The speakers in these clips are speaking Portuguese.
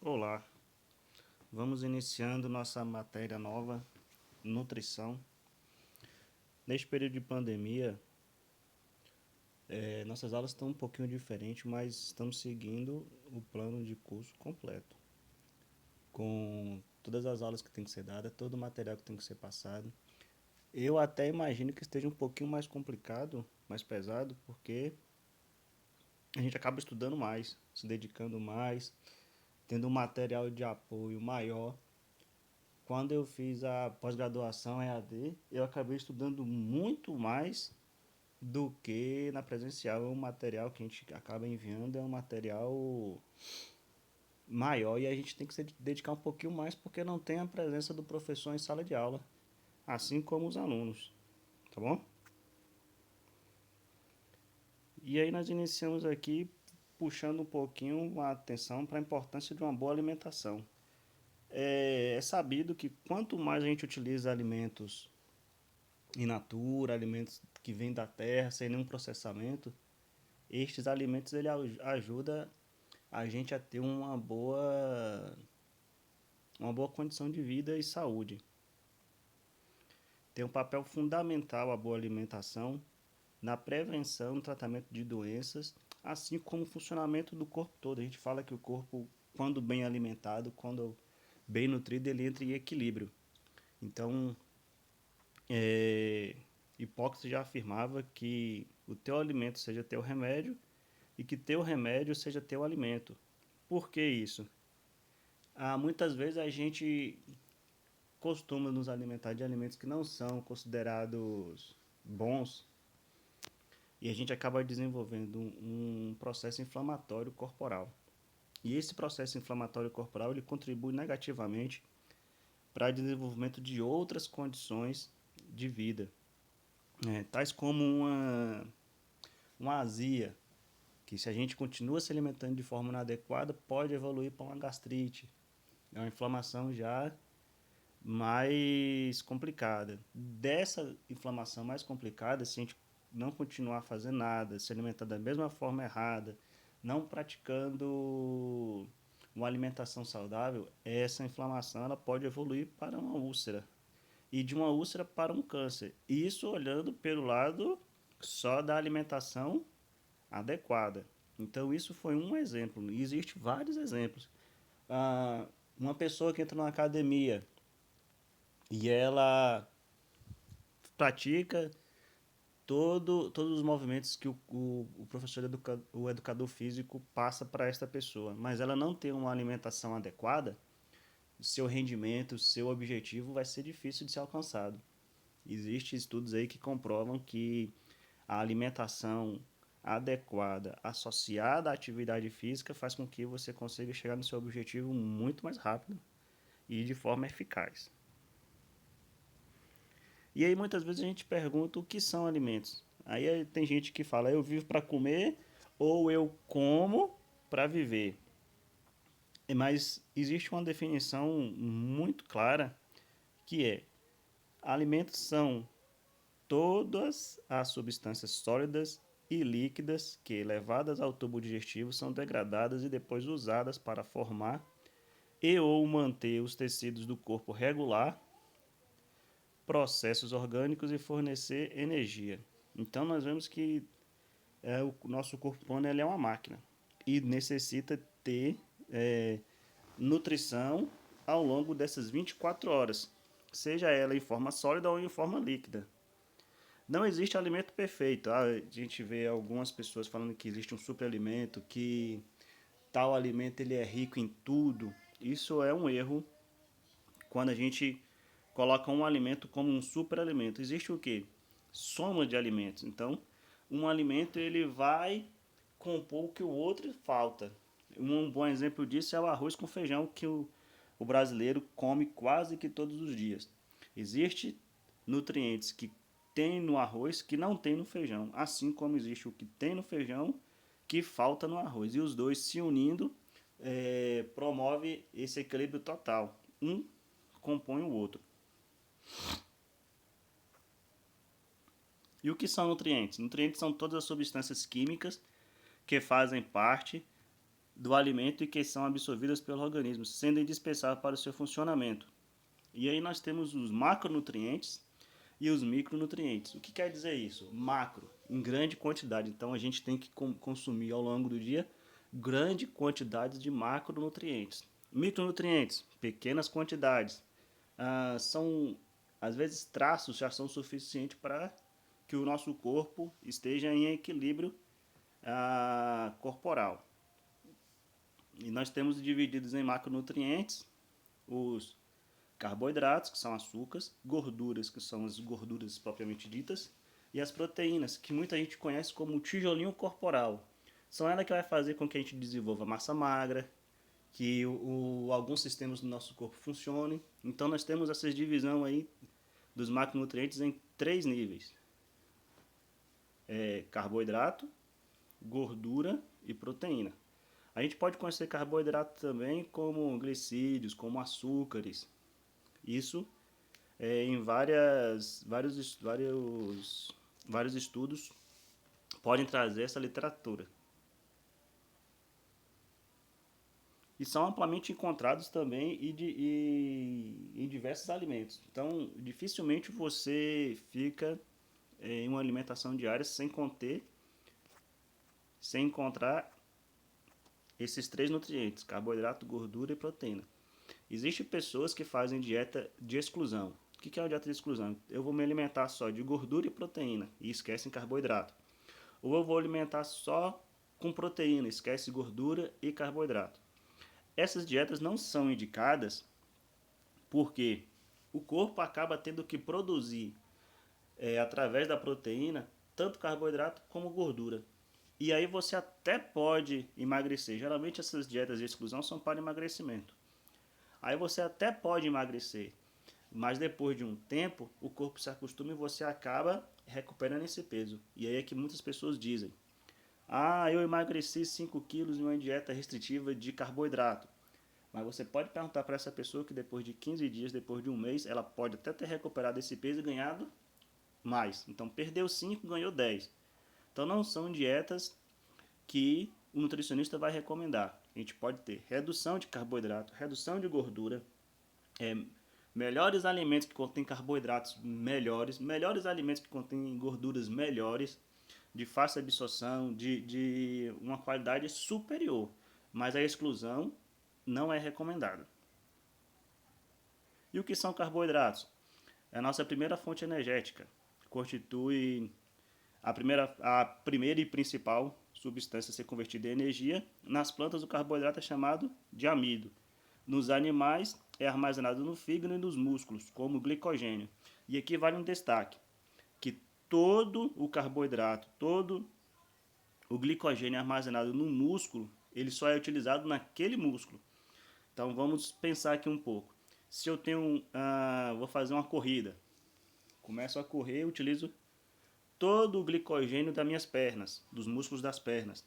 Olá, vamos iniciando nossa matéria nova, nutrição. Neste período de pandemia, nossas aulas estão um pouquinho diferentes, mas estamos seguindo o plano de curso completo, com todas as aulas que tem que ser dadas, todo o material que tem que ser passado. Eu até imagino que esteja um pouquinho mais complicado, mais pesado, porque a gente acaba estudando mais, se dedicando mais, tendo um material de apoio maior. Quando eu fiz a pós-graduação EAD, eu acabei estudando muito mais do que na presencial. É um material que a gente acaba enviando, é um material maior e a gente tem que se dedicar um pouquinho mais porque não tem a presença do professor em sala de aula, assim como os alunos, tá bom? E aí nós iniciamos aqui puxando um pouquinho a atenção para a importância de uma boa alimentação. É sabido que quanto mais a gente utiliza alimentos in natura, alimentos que vêm da terra, sem nenhum processamento, estes alimentos ele ajuda a gente a ter uma boa condição de vida e saúde. Tem um papel fundamental a boa alimentação na prevenção e tratamento de doenças, assim como o funcionamento do corpo todo. A gente fala que o corpo, quando bem alimentado, quando bem nutrido, ele entra em equilíbrio. Então, Hipócrates já afirmava que o teu alimento seja teu remédio e que teu remédio seja teu alimento. Por que isso? Muitas vezes a gente costuma nos alimentar de alimentos que não são considerados bons e a gente acaba desenvolvendo um processo inflamatório corporal. E esse processo inflamatório corporal ele contribui negativamente para o desenvolvimento de outras condições de vida, tais como uma azia, que se a gente continua se alimentando de forma inadequada pode evoluir para uma gastrite. É uma inflamação já mais complicada. Dessa inflamação mais complicada, se a gente não continuar fazendo nada, se alimentar da mesma forma errada, não praticando uma alimentação saudável, essa inflamação ela pode evoluir para uma úlcera e de uma úlcera para um câncer. Isso olhando pelo lado só da alimentação adequada. Então isso foi um exemplo. E existe vários exemplos. Uma pessoa que entra numa academia e ela pratica todos os movimentos que o professor o educador físico passa para esta pessoa, mas ela não tem uma alimentação adequada, seu rendimento, seu objetivo vai ser difícil de ser alcançado. Existem estudos aí que comprovam que a alimentação adequada associada à atividade física faz com que você consiga chegar no seu objetivo muito mais rápido e de forma eficaz. E aí muitas vezes a gente pergunta o que são alimentos. Aí tem gente que fala, eu vivo para comer ou eu como para viver. Mas existe uma definição muito clara que é alimentos são todas as substâncias sólidas e líquidas que, levadas ao tubo digestivo, são degradadas e depois usadas para formar e ou manter os tecidos do corpo regular, processos orgânicos e fornecer energia. Então nós vemos que o nosso corpo humano ele é uma máquina e necessita ter é, nutrição ao longo dessas 24 horas, seja ela em forma sólida ou em forma líquida. Não existe alimento perfeito. A gente vê algumas pessoas falando que existe um superalimento, que tal alimento ele é rico em tudo. Isso é um erro quando a gente coloca um alimento como um superalimento. Existe o quê? Soma de alimentos. Então, um alimento ele vai compor o que o outro falta. Um bom exemplo disso é o arroz com feijão que o brasileiro come quase que todos os dias. Existem nutrientes que tem no arroz que não tem no feijão, assim como existe o que tem no feijão que falta no arroz. E os dois se unindo promove esse equilíbrio total. Um compõe o outro. E o que são nutrientes? Nutrientes são todas as substâncias químicas que fazem parte do alimento e que são absorvidas pelo organismo, sendo indispensáveis para o seu funcionamento. E aí nós temos os macronutrientes e os micronutrientes. O que quer dizer isso? Macro, em grande quantidade. Então a gente tem que consumir ao longo do dia grande quantidade de macronutrientes. Micronutrientes, pequenas quantidades. São, às vezes, traços já são suficientes para que o nosso corpo esteja em equilíbrio corporal. E nós temos divididos em macronutrientes os carboidratos, que são açúcares, gorduras, que são as gorduras propriamente ditas, e as proteínas, que muita gente conhece como tijolinho corporal. São elas que vai fazer com que a gente desenvolva massa magra, que alguns sistemas do nosso corpo funcionem. Então nós temos essa divisão aí dos macronutrientes em 3 níveis. Carboidrato, gordura e proteína. A gente pode conhecer carboidrato também como glicídios, como açúcares. Isso em vários estudos podem trazer essa literatura. E são amplamente encontrados também em diversos alimentos. Então, dificilmente você fica em uma alimentação diária sem encontrar esses 3 nutrientes, carboidrato, gordura e proteína. Existem pessoas que fazem dieta de exclusão. O que é uma dieta de exclusão? Eu vou me alimentar só de gordura e proteína e esquecem carboidrato. Ou eu vou alimentar só com proteína, esquece gordura e carboidrato. Essas dietas não são indicadas porque o corpo acaba tendo que produzir através da proteína tanto carboidrato como gordura. E aí você até pode emagrecer. Geralmente essas dietas de exclusão são para emagrecimento. Aí você até pode emagrecer, mas depois de um tempo o corpo se acostuma e você acaba recuperando esse peso. E aí é que muitas pessoas dizem: eu emagreci 5 quilos em uma dieta restritiva de carboidrato. Mas você pode perguntar para essa pessoa que depois de 15 dias, depois de um mês, ela pode até ter recuperado esse peso e ganhado mais. Então perdeu 5, ganhou 10. Então não são dietas que o nutricionista vai recomendar. A gente pode ter redução de carboidrato, redução de gordura, melhores alimentos que contêm carboidratos melhores alimentos que contêm gorduras melhores, de fácil absorção, de uma qualidade superior. Mas a exclusão não é recomendada. E o que são carboidratos? É a nossa primeira fonte energética. Constitui a primeira e principal substância a ser convertida em energia. Nas plantas, o carboidrato é chamado de amido. Nos animais, é armazenado no fígado e nos músculos, como glicogênio. E aqui vale um destaque, que todo o carboidrato, todo o glicogênio armazenado no músculo, ele só é utilizado naquele músculo. Então vamos pensar aqui um pouco. Se eu tenho, vou fazer uma corrida, começo a correr, utilizo todo o glicogênio das minhas pernas, dos músculos das pernas.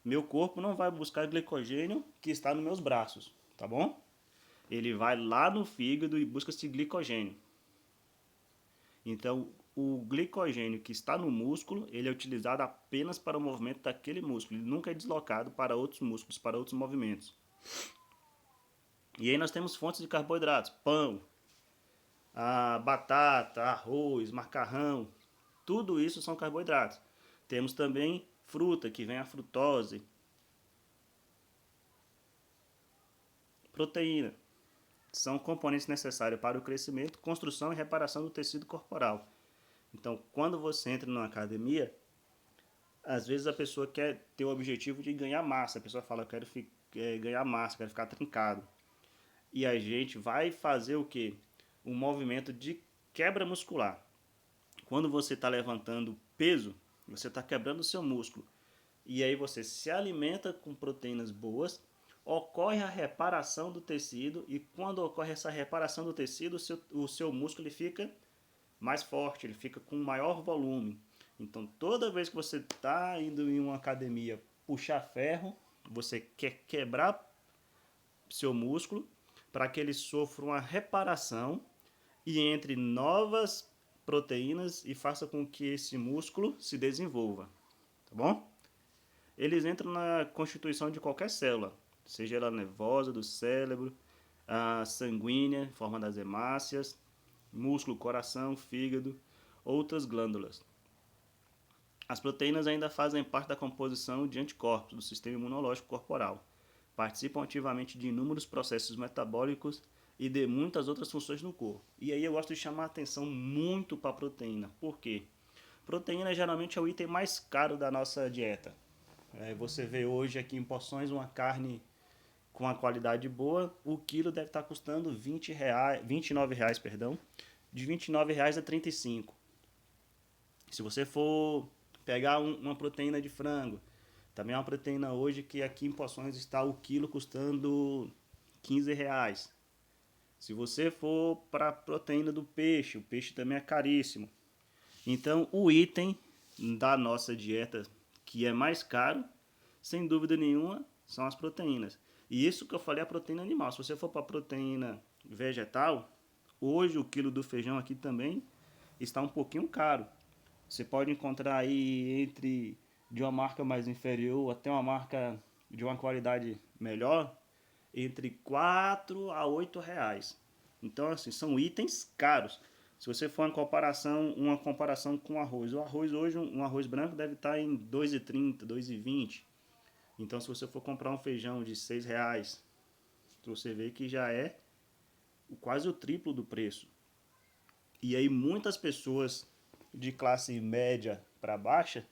Meu corpo não vai buscar glicogênio que está nos meus braços, tá bom? Ele vai lá no fígado e busca esse glicogênio. Então, o glicogênio que está no músculo, ele é utilizado apenas para o movimento daquele músculo. Ele nunca é deslocado para outros músculos, para outros movimentos. E aí nós temos fontes de carboidratos: pão, batata, arroz, macarrão. Tudo isso são carboidratos. Temos também fruta, que vem a frutose. Proteína. São componentes necessários para o crescimento, construção e reparação do tecido corporal. Então, quando você entra numa academia, às vezes a pessoa quer ter o objetivo de ganhar massa. A pessoa fala: eu quero ganhar massa, quero ficar trincado. E a gente vai fazer o quê? Um movimento de quebra muscular. Quando você está levantando peso, você está quebrando o seu músculo. E aí você se alimenta com proteínas boas, ocorre a reparação do tecido, e quando ocorre essa reparação do tecido, o seu músculo ele fica mais forte, ele fica com maior volume. Então toda vez que você está indo em uma academia puxar ferro, você quer quebrar seu músculo para que ele sofra uma reparação e entre novas proteínas e faça com que esse músculo se desenvolva, tá bom? eles entram na constituição de qualquer célula, seja ela nervosa, do cérebro, a sanguínea, em forma das hemácias, músculo, coração, fígado, outras glândulas. As proteínas ainda fazem parte da composição de anticorpos do sistema imunológico corporal. Participam ativamente de inúmeros processos metabólicos e de muitas outras funções no corpo. E aí eu gosto de chamar a atenção muito para a proteína. Por quê? Proteína geralmente é o item mais caro da nossa dieta. Você vê hoje aqui em porções uma carne com uma qualidade boa, o quilo deve estar custando R$ 29, perdão, de R$ 29 a 35. Se você for pegar uma proteína de frango, também é uma proteína hoje que aqui em porções está o quilo custando R$ 15. Se você for para a proteína do peixe, o peixe também é caríssimo. Então, o item da nossa dieta que é mais caro, sem dúvida nenhuma, são as proteínas. E isso que eu falei é a proteína animal. Se você for para a proteína vegetal, hoje o quilo do feijão aqui também está um pouquinho caro. Você pode encontrar aí entre de uma marca mais inferior até uma marca de uma qualidade melhor, entre R$ 4 a R$ 8. Então, assim, são itens caros. Se você for uma comparação com arroz, o arroz hoje, um arroz branco deve estar em R$ 2,30, R$ 2,20. Então, se você for comprar um feijão de R$ 6, você vê que já é quase o triplo do preço. E aí muitas pessoas de classe média para baixa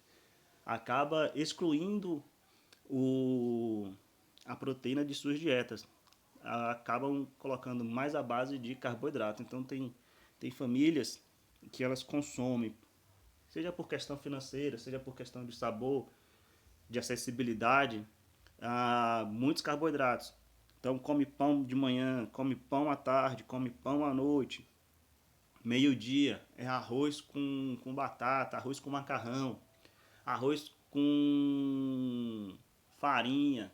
acaba excluindo a proteína de suas dietas. Acabam colocando mais a base de carboidrato. Então tem famílias que elas consomem, seja por questão financeira, seja por questão de sabor, de acessibilidade, muitos carboidratos. Então come pão de manhã, come pão à tarde, come pão à noite. Meio-dia é arroz com batata, arroz com macarrão, arroz com farinha.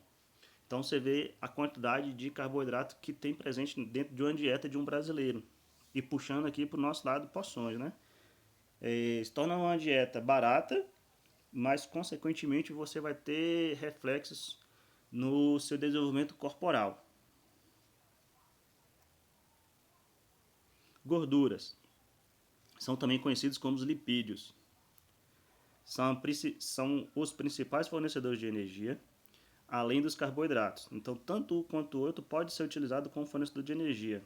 Então você vê a quantidade de carboidrato que tem presente dentro de uma dieta de um brasileiro. E puxando aqui para o nosso lado porções, né? Se torna uma dieta barata, mas consequentemente você vai ter reflexos no seu desenvolvimento corporal. Gorduras são também conhecidos como os lipídios. São os principais fornecedores de energia, além dos carboidratos. Então, tanto um quanto o outro pode ser utilizado como fornecedor de energia.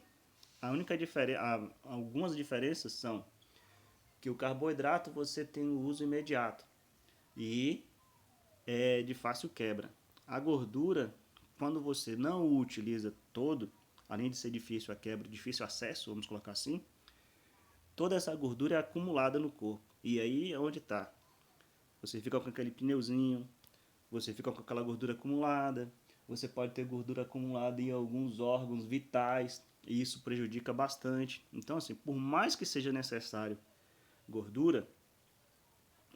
Algumas diferenças são que o carboidrato você tem o uso imediato e é de fácil quebra. A gordura, quando você não o utiliza todo, além de ser difícil a quebra, difícil acesso, vamos colocar assim, toda essa gordura é acumulada no corpo. E aí é onde está. Você fica com aquele pneuzinho, você fica com aquela gordura acumulada, você pode ter gordura acumulada em alguns órgãos vitais, e isso prejudica bastante. Então, assim, por mais que seja necessário gordura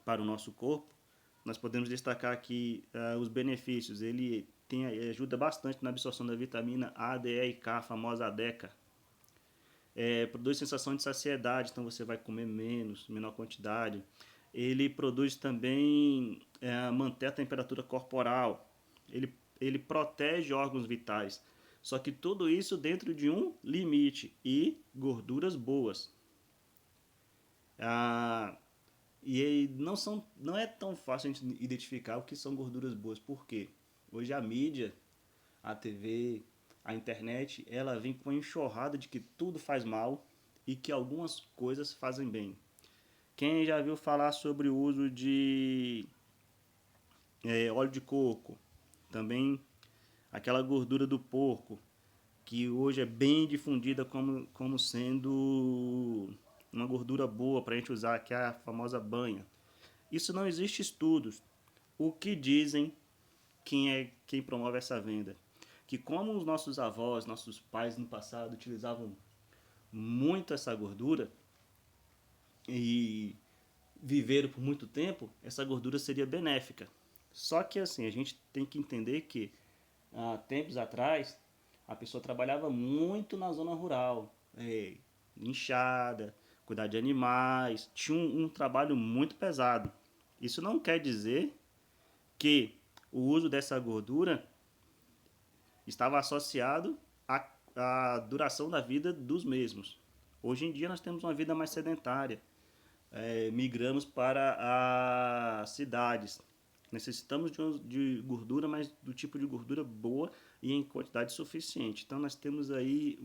para o nosso corpo, nós podemos destacar aqui os benefícios. Ele ajuda bastante na absorção da vitamina A, D, E e K, a famosa ADECA. Produz sensação de saciedade, então você vai comer menor quantidade. Ele produz também, manter a temperatura corporal. Ele protege órgãos vitais. Só que tudo isso dentro de um limite e gorduras boas. E não é tão fácil a gente identificar o que são gorduras boas. Por quê? Hoje a mídia, a TV, a internet, ela vem com uma enxurrada de que tudo faz mal e que algumas coisas fazem bem. Quem já viu falar sobre o uso de óleo de coco, também aquela gordura do porco, que hoje é bem difundida como sendo uma gordura boa para a gente usar, que é a famosa banha. Isso não existe estudos. O que dizem quem promove essa venda? Que como os nossos avós, nossos pais no passado utilizavam muito essa gordura e viveram por muito tempo, essa gordura seria benéfica. Só que assim, a gente tem que entender que há tempos atrás a pessoa trabalhava muito na zona rural, enxada, cuidar de animais, tinha um trabalho muito pesado. Isso não quer dizer que o uso dessa gordura estava associado à duração da vida dos mesmos. Hoje em dia nós temos uma vida mais sedentária, migramos para as cidades. Necessitamos de gordura, mas do tipo de gordura boa e em quantidade suficiente. Então nós temos aí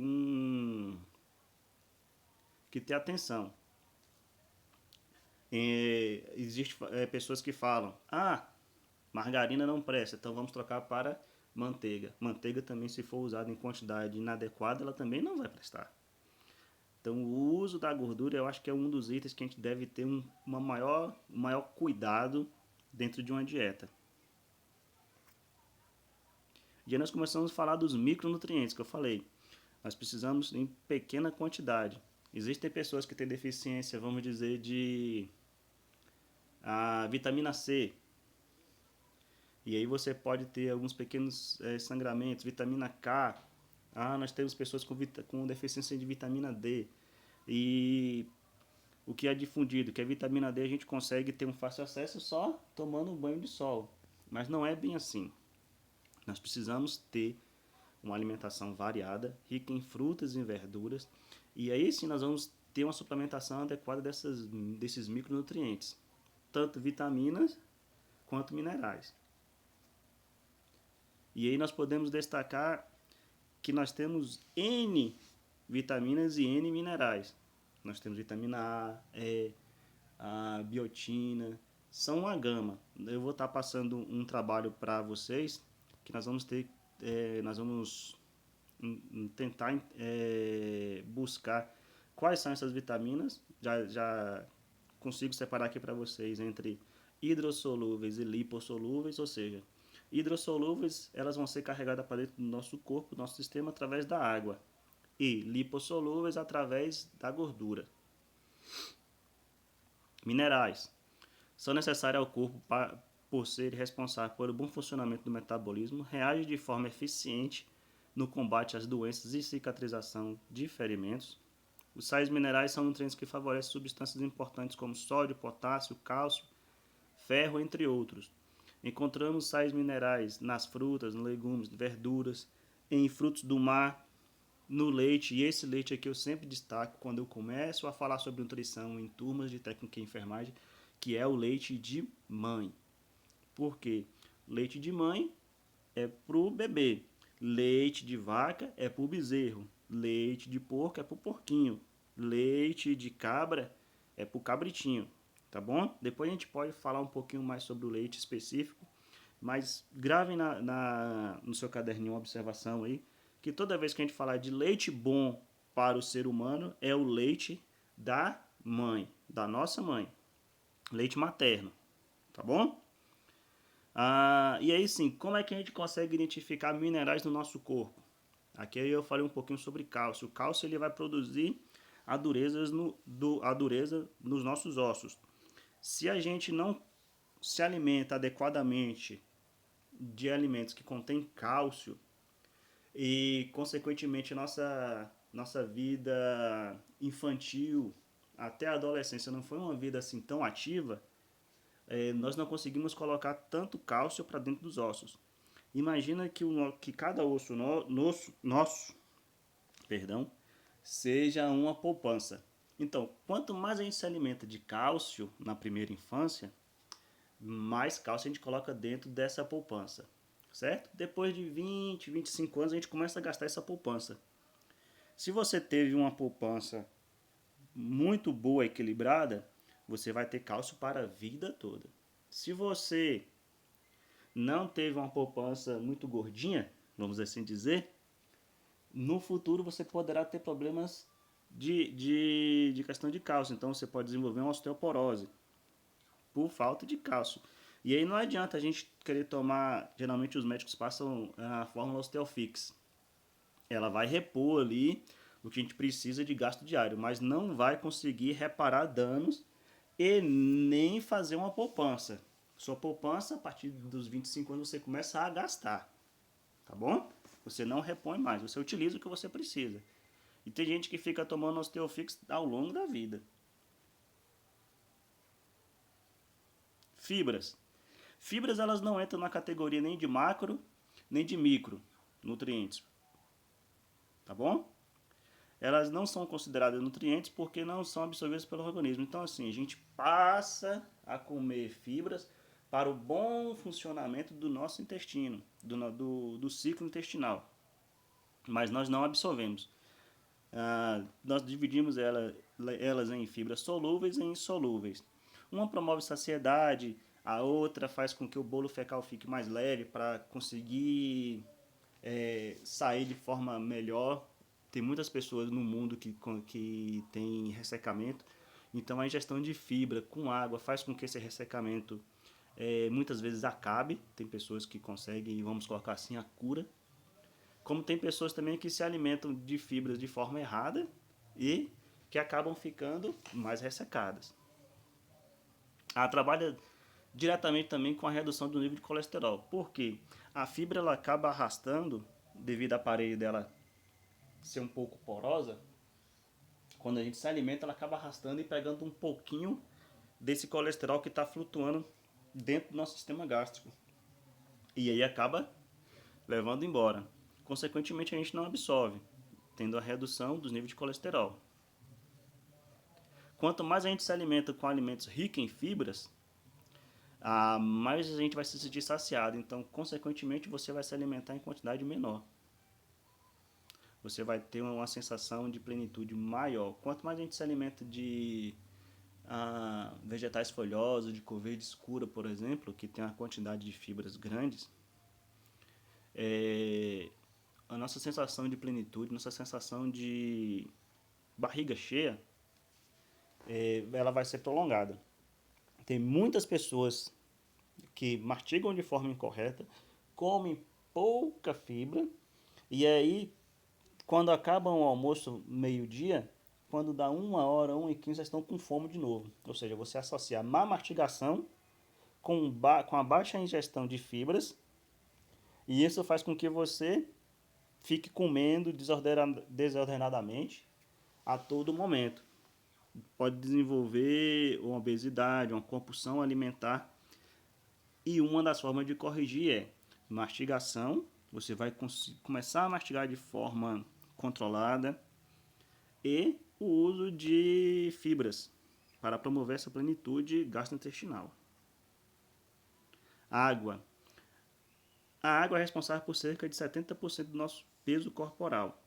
que ter atenção. Existem pessoas que falam, margarina não presta, então vamos trocar para manteiga. Manteiga também, se for usada em quantidade inadequada, ela também não vai prestar. Então o uso da gordura eu acho que é um dos itens que a gente deve ter um maior cuidado dentro de uma dieta. E aí nós começamos a falar dos micronutrientes que eu falei. Nós precisamos em pequena quantidade. Existem pessoas que têm deficiência, vamos dizer, de vitamina C. E aí você pode ter alguns pequenos sangramentos, vitamina K. Nós temos pessoas com deficiência de vitamina D. E o que é difundido, que a vitamina D a gente consegue ter um fácil acesso só tomando um banho de sol. Mas não é bem assim. Nós precisamos ter uma alimentação variada, rica em frutas e verduras. E aí sim nós vamos ter uma suplementação adequada desses micronutrientes. Tanto vitaminas quanto minerais. E aí nós podemos destacar que nós temos N vitaminas e N minerais. Nós temos vitamina A, E, a biotina, são uma gama. Eu vou estar passando um trabalho para vocês que nós vamos ter, nós vamos tentar buscar quais são essas vitaminas. Já consigo separar aqui para vocês entre hidrossolúveis e lipossolúveis, ou seja, hidrossolúveis elas vão ser carregadas para dentro do nosso corpo, do nosso sistema, através da água, e lipossolúveis através da gordura. Minerais são necessários ao corpo por ser responsável pelo bom funcionamento do metabolismo, reage de forma eficiente no combate às doenças e cicatrização de ferimentos. Os sais minerais são nutrientes que favorecem substâncias importantes como sódio, potássio, cálcio, ferro, entre outros. Encontramos sais minerais nas frutas, nos legumes, verduras, em frutos do mar, no leite, e esse leite aqui eu sempre destaco quando eu começo a falar sobre nutrição em turmas de técnica e enfermagem, que é o leite de mãe. Por quê? Leite de mãe é para o bebê, leite de vaca é para o bezerro, leite de porco é para o porquinho, leite de cabra é para o cabritinho, tá bom? Depois a gente pode falar um pouquinho mais sobre o leite específico, mas gravem no seu caderninho uma observação aí, que toda vez que a gente falar de leite bom para o ser humano, é o leite da mãe, da nossa mãe, leite materno, tá bom? E aí sim, como é que a gente consegue identificar minerais no nosso corpo? Aqui eu falei um pouquinho sobre cálcio. O cálcio ele vai produzir a dureza nos nossos ossos. Se a gente não se alimenta adequadamente de alimentos que contêm cálcio, e consequentemente nossa vida infantil até a adolescência não foi uma vida assim tão ativa, nós não conseguimos colocar tanto cálcio para dentro dos ossos. Imagina que cada osso nosso seja uma poupança. Então, quanto mais a gente se alimenta de cálcio na primeira infância, mais cálcio a gente coloca dentro dessa poupança, certo? Depois de 20, 25 anos a gente começa a gastar essa poupança. Se você teve uma poupança muito boa, equilibrada, você vai ter cálcio para a vida toda. Se você não teve uma poupança muito gordinha, vamos assim dizer, no futuro você poderá ter problemas de questão de cálcio. Então você pode desenvolver uma osteoporose por falta de cálcio. E aí não adianta a gente querer tomar, geralmente os médicos passam a fórmula Osteofix. Ela vai repor ali o que a gente precisa de gasto diário, mas não vai conseguir reparar danos e nem fazer uma poupança. Sua poupança, a partir dos 25 anos, você começa a gastar, tá bom? Você não repõe mais, você utiliza o que você precisa. E tem gente que fica tomando Osteofix ao longo da vida. Fibras. Fibras elas não entram na categoria nem de macro, nem de micro nutrientes. Tá bom? Elas não são consideradas nutrientes porque não são absorvidas pelo organismo. Então, assim, a gente passa a comer fibras para o bom funcionamento do nosso intestino, do ciclo intestinal. Mas nós não absorvemos. Nós dividimos elas em fibras solúveis e insolúveis. Uma promove saciedade, a outra faz com que o bolo fecal fique mais leve para conseguir sair de forma melhor. Tem muitas pessoas no mundo que tem ressecamento, então a ingestão de fibra com água faz com que esse ressecamento muitas vezes acabe. Tem pessoas que conseguem, vamos colocar assim, a cura. Como tem pessoas também que se alimentam de fibras de forma errada e que acabam ficando mais ressecadas. Ela trabalha diretamente também com a redução do nível de colesterol. Por quê? A fibra ela acaba arrastando, devido à parede dela ser um pouco porosa, quando a gente se alimenta, ela acaba arrastando e pegando um pouquinho desse colesterol que está flutuando dentro do nosso sistema gástrico. E aí acaba levando embora. Consequentemente, a gente não absorve, tendo a redução dos níveis de colesterol. Quanto mais a gente se alimenta com alimentos ricos em fibras, mais a gente vai se sentir saciado. Então, consequentemente, você vai se alimentar em quantidade menor. Você vai ter uma sensação de plenitude maior. Quanto mais a gente se alimenta de vegetais folhosos, de cor verde escura, por exemplo, que tem uma quantidade de fibras grandes, a nossa sensação de plenitude, nossa sensação de barriga cheia, ela vai ser prolongada. Tem muitas pessoas que mastigam de forma incorreta, comem pouca fibra, e aí quando acabam o almoço meio-dia, quando dá 1h, 1h15, já estão com fome de novo. Ou seja, você associa a má mastigação com a baixa ingestão de fibras, e isso faz com que você fique comendo desordenadamente a todo momento. Pode desenvolver uma obesidade, uma compulsão alimentar. E uma das formas de corrigir é mastigação. Você vai começar a mastigar de forma controlada e o uso de fibras para promover essa plenitude gastrointestinal. Água. A água é responsável por cerca de 70% do nosso peso corporal.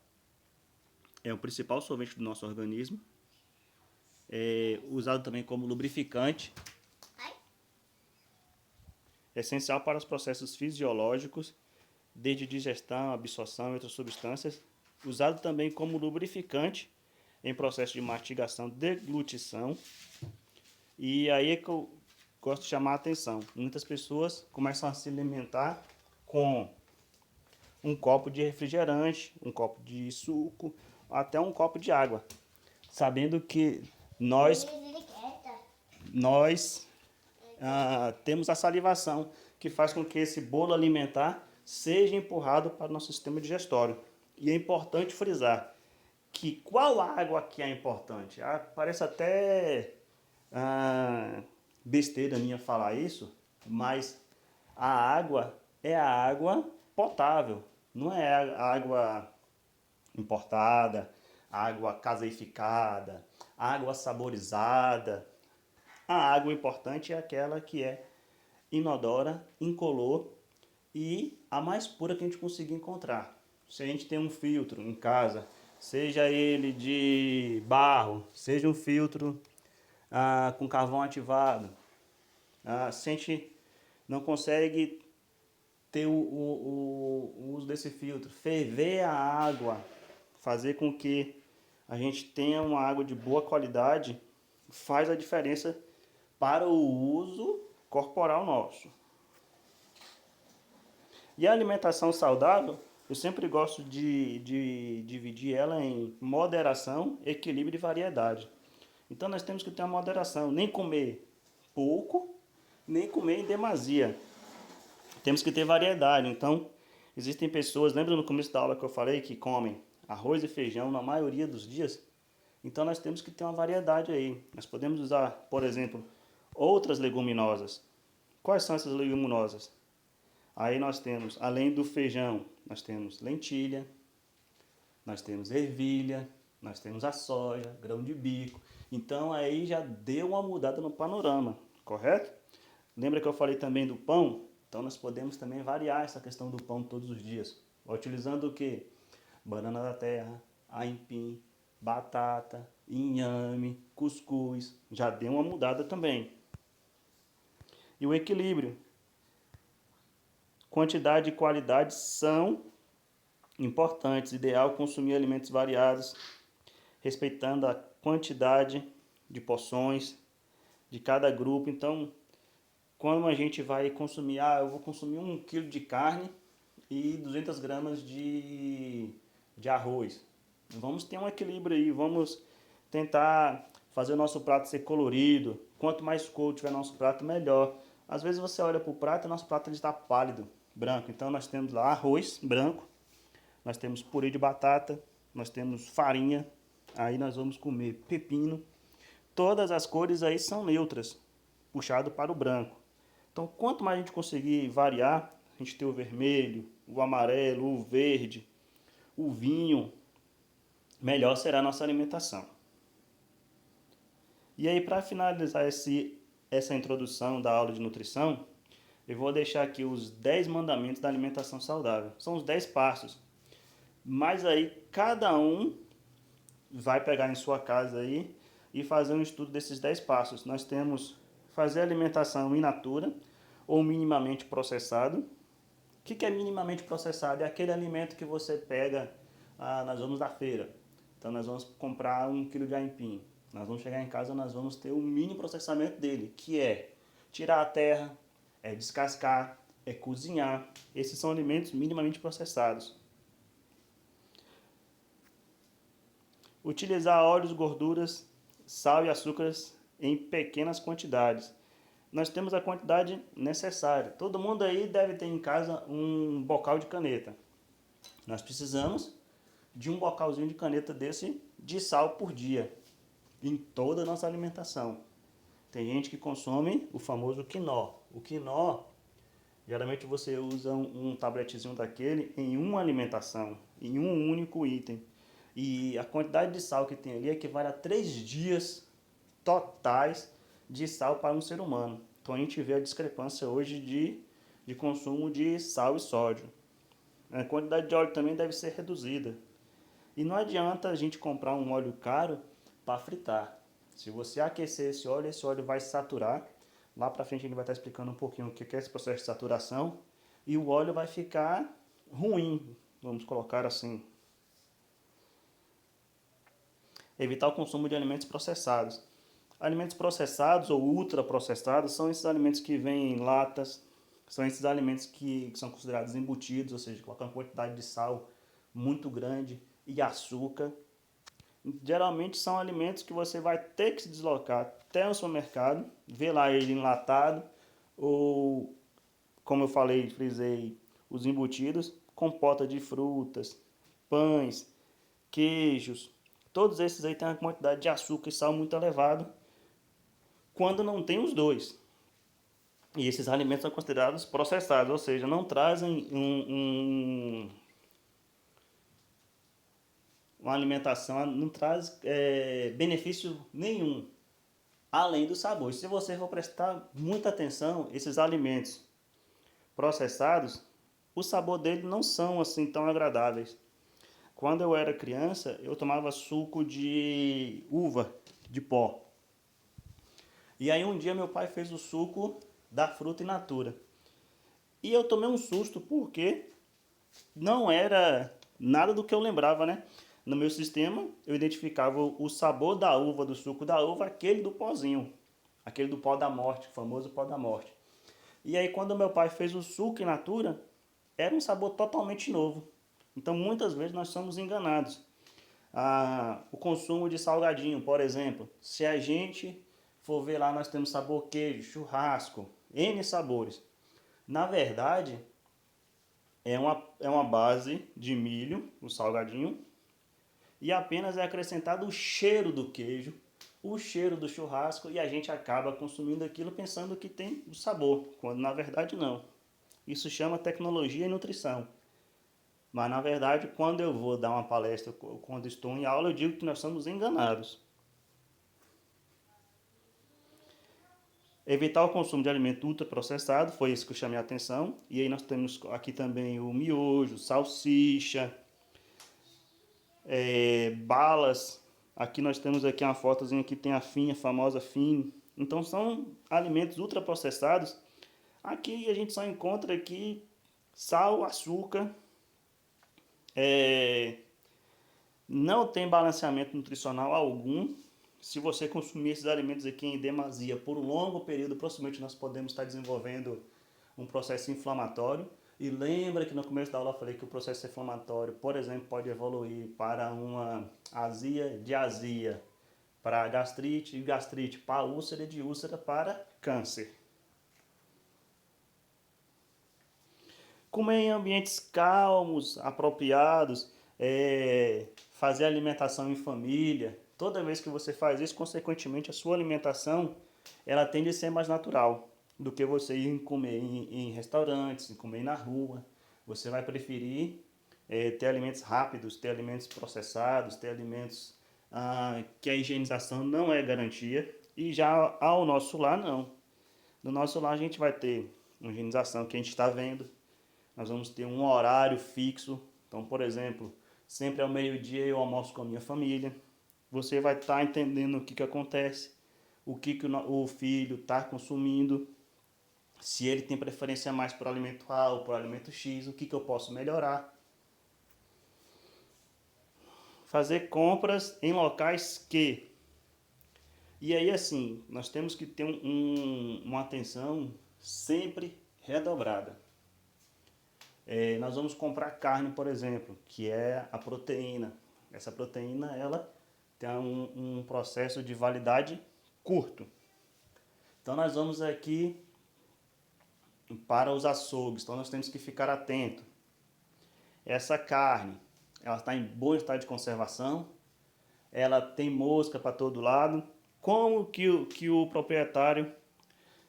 É o principal solvente do nosso organismo. É usado também como lubrificante. É essencial para os processos fisiológicos, desde digestão, absorção e outras substâncias. Usado também como lubrificante em processo de mastigação, deglutição. E aí é que eu gosto de chamar a atenção. Muitas pessoas começam a se alimentar com um copo de refrigerante, um copo de suco, até um copo de água, sabendo que nós temos a salivação, que faz com que esse bolo alimentar seja empurrado para o nosso sistema digestório. E é importante frisar que qual água que é importante? Parece até besteira minha falar isso, mas a água é a água potável, não é a água importada, água caseificada, água saborizada. A água importante é aquela que é inodora, incolor e a mais pura que a gente conseguir encontrar. Se a gente tem um filtro em casa, seja ele de barro, seja um filtro com carvão ativado, se a gente não consegue ter o uso desse filtro, ferver a água, fazer com que a gente tenha uma água de boa qualidade, faz a diferença para o uso corporal nosso. E a alimentação saudável, eu sempre gosto de dividir ela em moderação, equilíbrio e variedade. Então nós temos que ter uma moderação, nem comer pouco, nem comer em demasia. Temos que ter variedade. Então, existem pessoas, lembra no começo da aula que eu falei que comem arroz e feijão na maioria dos dias? Então nós temos que ter uma variedade aí. Nós podemos usar, por exemplo, outras leguminosas. Quais são essas leguminosas? Aí nós temos, além do feijão, nós temos lentilha, nós temos ervilha, nós temos a soja, grão de bico. Então aí já deu uma mudada no panorama, correto? Lembra que eu falei também do pão? Então nós podemos também variar essa questão do pão todos os dias. Utilizando o que? Banana da terra, aipim, batata, inhame, cuscuz. Já deu uma mudada também. E o equilíbrio. Quantidade e qualidade são importantes. Ideal consumir alimentos variados, respeitando a quantidade de porções de cada grupo. Então, quando a gente vai consumir, eu vou consumir 1 quilo de carne e 200 gramas de arroz. Vamos ter um equilíbrio aí, vamos tentar fazer o nosso prato ser colorido. Quanto mais cor tiver nosso prato, melhor. Às vezes você olha para o prato e nosso prato está pálido, branco. Então nós temos lá arroz branco, nós temos purê de batata, nós temos farinha, aí nós vamos comer pepino. Todas as cores aí são neutras, puxado para o branco. Então quanto mais a gente conseguir variar, a gente tem o vermelho, o amarelo, o verde, o vinho, melhor será a nossa alimentação. E aí, para finalizar essa introdução da aula de nutrição, eu vou deixar aqui os 10 mandamentos da alimentação saudável. São os 10 passos. Mas aí, cada um vai pegar em sua casa aí e fazer um estudo desses 10 passos. Nós temos fazer alimentação in natura ou minimamente processado. O que é minimamente processado? É aquele alimento que você pega, nós vamos na feira. Então, nós vamos comprar 1 quilo de aipim. Nós vamos chegar em casa, nós vamos ter o mini processamento dele, que é tirar a terra, é descascar, é cozinhar. Esses são alimentos minimamente processados. Utilizar óleos, gorduras, sal e açúcares em pequenas quantidades. Nós temos a quantidade necessária. Todo mundo aí deve ter em casa um bocal de caneta. Nós precisamos de um bocalzinho de caneta desse de sal por dia em toda a nossa alimentação. Tem gente que consome o famoso quinó. O quinó, geralmente você usa um tabletezinho daquele em uma alimentação, em um único item. E a quantidade de sal que tem ali equivale a 3 dias totais de sal para um ser humano. Então a gente vê a discrepância hoje de consumo de sal e sódio. A quantidade de óleo também deve ser reduzida. E não adianta a gente comprar um óleo caro para fritar. Se você aquecer esse óleo vai saturar. Lá para frente a gente vai estar explicando um pouquinho o que é esse processo de saturação. E o óleo vai ficar ruim, vamos colocar assim. Evitar o consumo de alimentos processados. Alimentos processados ou ultraprocessados são esses alimentos que vêm em latas, são esses alimentos que são considerados embutidos, ou seja, colocam uma quantidade de sal muito grande e açúcar. Geralmente são alimentos que você vai ter que se deslocar até o supermercado, ver lá ele enlatado, ou, como eu falei, frisei, os embutidos, compota de frutas, pães, queijos. Todos esses aí têm uma quantidade de açúcar e sal muito elevada, quando não tem os dois. E esses alimentos são considerados processados, ou seja, não trazem uma alimentação, não traz benefício nenhum, além do sabor. E se você for prestar muita atenção, esses alimentos processados, o sabor deles não são assim tão agradáveis. Quando eu era criança, eu tomava suco de uva de pó. E aí um dia meu pai fez o suco da fruta in natura. E eu tomei um susto porque não era nada do que eu lembrava, né? No meu sistema, eu identificava o sabor da uva, do suco da uva, aquele do pozinho. Aquele do pó da morte, o famoso pó da morte. E aí quando meu pai fez o suco in natura, era um sabor totalmente novo. Então muitas vezes nós somos enganados. O consumo de salgadinho, por exemplo. Se a gente for ver lá, nós temos sabor queijo, churrasco, N sabores. Na verdade, é uma base de milho, o salgadinho, e apenas é acrescentado o cheiro do queijo o cheiro do churrasco e a gente acaba consumindo aquilo pensando que tem o sabor, quando na verdade não. Isso chama tecnologia e nutrição. Mas na verdade, quando eu vou dar uma palestra, quando estou em aula, eu digo que nós somos enganados. Evitar o consumo de alimento ultraprocessado, foi isso que eu chamei a atenção. E aí nós temos aqui também o miojo, salsicha, balas. Aqui nós temos aqui uma fotozinha que tem a FIN, a famosa FIN. Então são alimentos ultraprocessados. Aqui a gente só encontra aqui sal, açúcar, é, não tem balanceamento nutricional algum. Se você consumir esses alimentos aqui em demasia por um longo período, possivelmente nós podemos estar desenvolvendo um processo inflamatório. E lembra que no começo da aula eu falei que o processo inflamatório, por exemplo, pode evoluir para uma azia de azia, para gastrite, e gastrite para úlcera, e de úlcera para câncer. Comer em ambientes calmos, apropriados, fazer alimentação em família. Toda vez que você faz isso, consequentemente, a sua alimentação ela tende a ser mais natural do que você ir comer em restaurantes, comer na rua. Você vai preferir ter alimentos rápidos, ter alimentos processados, ter alimentos que a higienização não é garantia. E já ao nosso lar, não. No nosso lar a gente vai ter uma higienização que a gente está vendo. Nós vamos ter um horário fixo. Então, por exemplo, sempre ao meio-dia eu almoço com a minha família. Você vai estar entendendo o que acontece, o que o filho está consumindo, se ele tem preferência mais por alimento A ou por alimento X, o que eu posso melhorar. Fazer compras em locais que... E aí, assim, nós temos que ter uma atenção sempre redobrada. Nós vamos comprar carne, por exemplo, que é a proteína. Essa proteína, ela tem um processo de validade curto. Então, nós vamos aqui para os açougues. Então, nós temos que ficar atento. Essa carne, ela está em bom estado de conservação. Ela tem mosca para todo lado. Como que o proprietário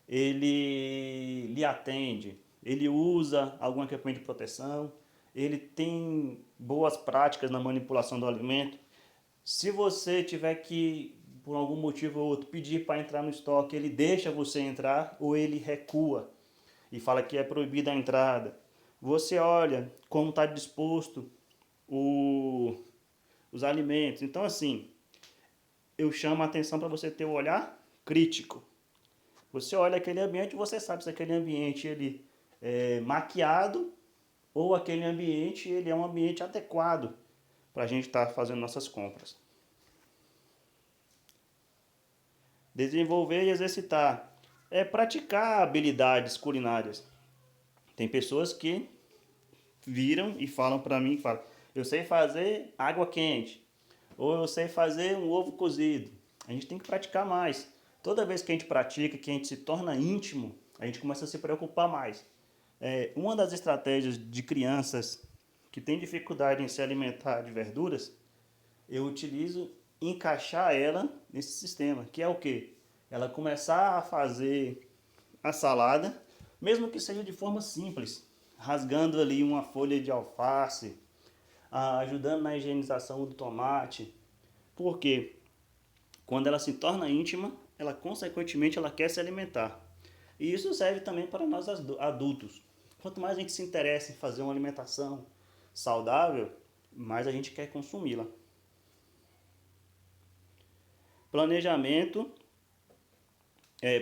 ele lhe atende? Ele usa algum equipamento de proteção? Ele tem boas práticas na manipulação do alimento? Se você tiver que, por algum motivo ou outro, pedir para entrar no estoque, ele deixa você entrar ou ele recua e fala que é proibida a entrada? Você olha como está disposto os alimentos. Então, assim, eu chamo a atenção para você ter um olhar crítico. Você olha aquele ambiente e você sabe se aquele ambiente ele é maquiado ou aquele ambiente ele é um ambiente adequado para a gente estar fazendo nossas compras. Desenvolver e exercitar. Praticar habilidades culinárias. Tem pessoas que viram e falam para mim, eu sei fazer água quente, ou eu sei fazer um ovo cozido. A gente tem que praticar mais. Toda vez que a gente pratica, que a gente se torna íntimo, a gente começa a se preocupar mais. Uma das estratégias de crianças que tem dificuldade em se alimentar de verduras, eu utilizo encaixar ela nesse sistema, que é o quê? Ela começar a fazer a salada, mesmo que seja de forma simples, rasgando ali uma folha de alface, ajudando na higienização do tomate. Porque quando ela se torna íntima, ela consequentemente ela quer se alimentar. E isso serve também para nós adultos. Quanto mais a gente se interessa em fazer uma alimentação saudável, mais a gente quer consumi-la. Planejamento,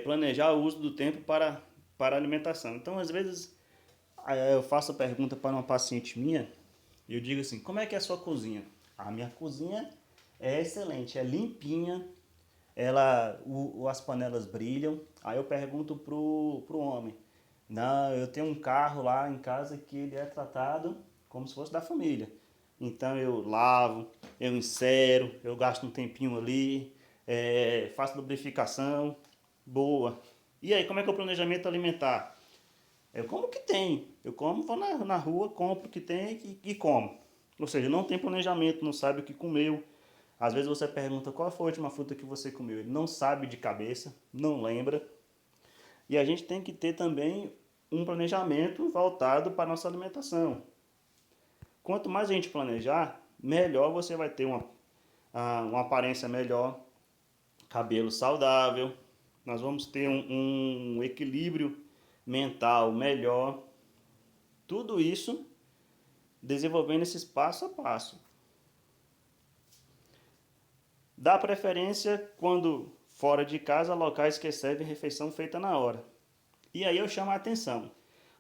planejar o uso do tempo para a alimentação. Então, às vezes, eu faço a pergunta para uma paciente minha e eu digo assim, como é que é a sua cozinha? A minha cozinha é excelente, é limpinha, as panelas brilham. Aí eu pergunto pro homem, não, eu tenho um carro lá em casa que ele é tratado como se fosse da família. Então eu lavo, eu encero, eu gasto um tempinho ali, faço lubrificação, boa. E aí, como é que é o planejamento alimentar? Eu como o que tem. Eu como, vou na rua, compro o que tem e como. Ou seja, não tem planejamento, não sabe o que comeu, Às vezes você pergunta qual foi a última fruta que você comeu. Ele não sabe de cabeça, não lembra. E a gente tem que ter também um planejamento voltado para a nossa alimentação. Quanto mais a gente planejar, melhor você vai ter uma aparência melhor, cabelo saudável, nós vamos ter um equilíbrio mental melhor. Tudo isso desenvolvendo esses passo a passo. Dá preferência quando fora de casa, locais que servem refeição feita na hora. E aí eu chamo a atenção.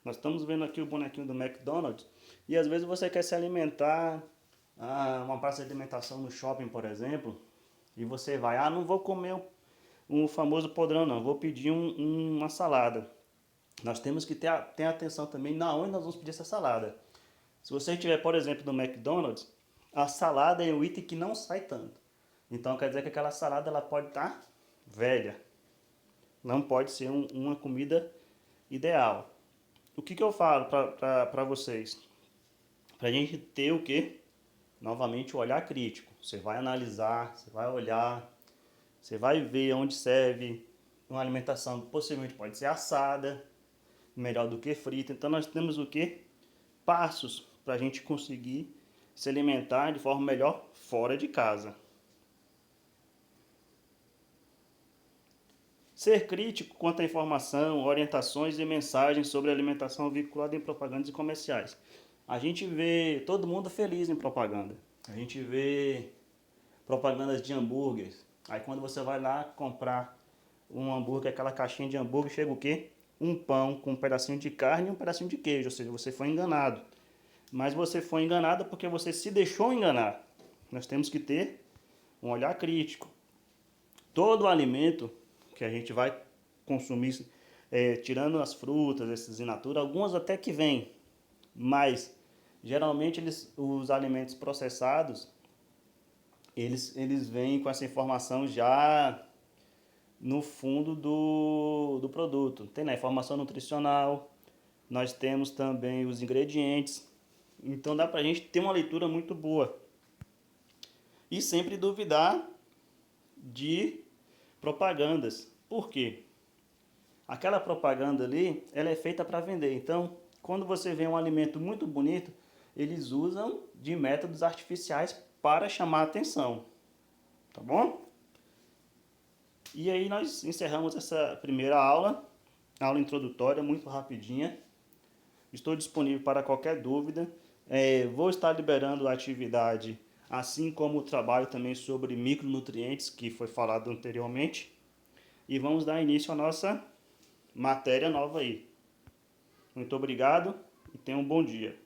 Nós estamos vendo aqui o bonequinho do McDonald's e às vezes você quer se alimentar, uma praça de alimentação no shopping, por exemplo, e você vai, não vou comer um famoso podrão não, vou pedir uma salada. Nós temos que ter atenção também na onde nós vamos pedir essa salada. Se você tiver, por exemplo, no McDonald's, a salada é um item que não sai tanto. Então quer dizer que aquela salada ela pode estar velha. Não pode ser uma comida ideal. O que eu falo para vocês? Para a gente ter o quê? Novamente o olhar crítico. Você vai analisar, você vai olhar, você vai ver onde serve. Uma alimentação possivelmente pode ser assada, melhor do que frita. Então nós temos o quê? Passos para a gente conseguir se alimentar de forma melhor fora de casa. Ser crítico quanto à informação, orientações e mensagens sobre alimentação vinculada em propagandas e comerciais. A gente vê todo mundo feliz em propaganda. A gente vê propagandas de hambúrgueres. Aí quando você vai lá comprar um hambúrguer, aquela caixinha de hambúrguer, chega o quê? Um pão com um pedacinho de carne e um pedacinho de queijo. Ou seja, você foi enganado. Mas você foi enganado porque você se deixou enganar. Nós temos que ter um olhar crítico. Todo alimento que a gente vai consumir, tirando as frutas, esses in natura, algumas até que vêm, mas geralmente os alimentos processados, eles vêm com essa informação já no fundo do produto. Tem a informação nutricional, nós temos também os ingredientes, então dá pra gente ter uma leitura muito boa. E sempre duvidar de propagandas. Por quê? Aquela propaganda ali, ela é feita para vender. Então, quando você vê um alimento muito bonito, eles usam de métodos artificiais para chamar a atenção. Tá bom? E aí nós encerramos essa primeira aula introdutória, muito rapidinha. Estou disponível para qualquer dúvida. Vou estar liberando a atividade, assim como o trabalho também sobre micronutrientes, que foi falado anteriormente. E vamos dar início à nossa matéria nova aí. Muito obrigado e tenha um bom dia.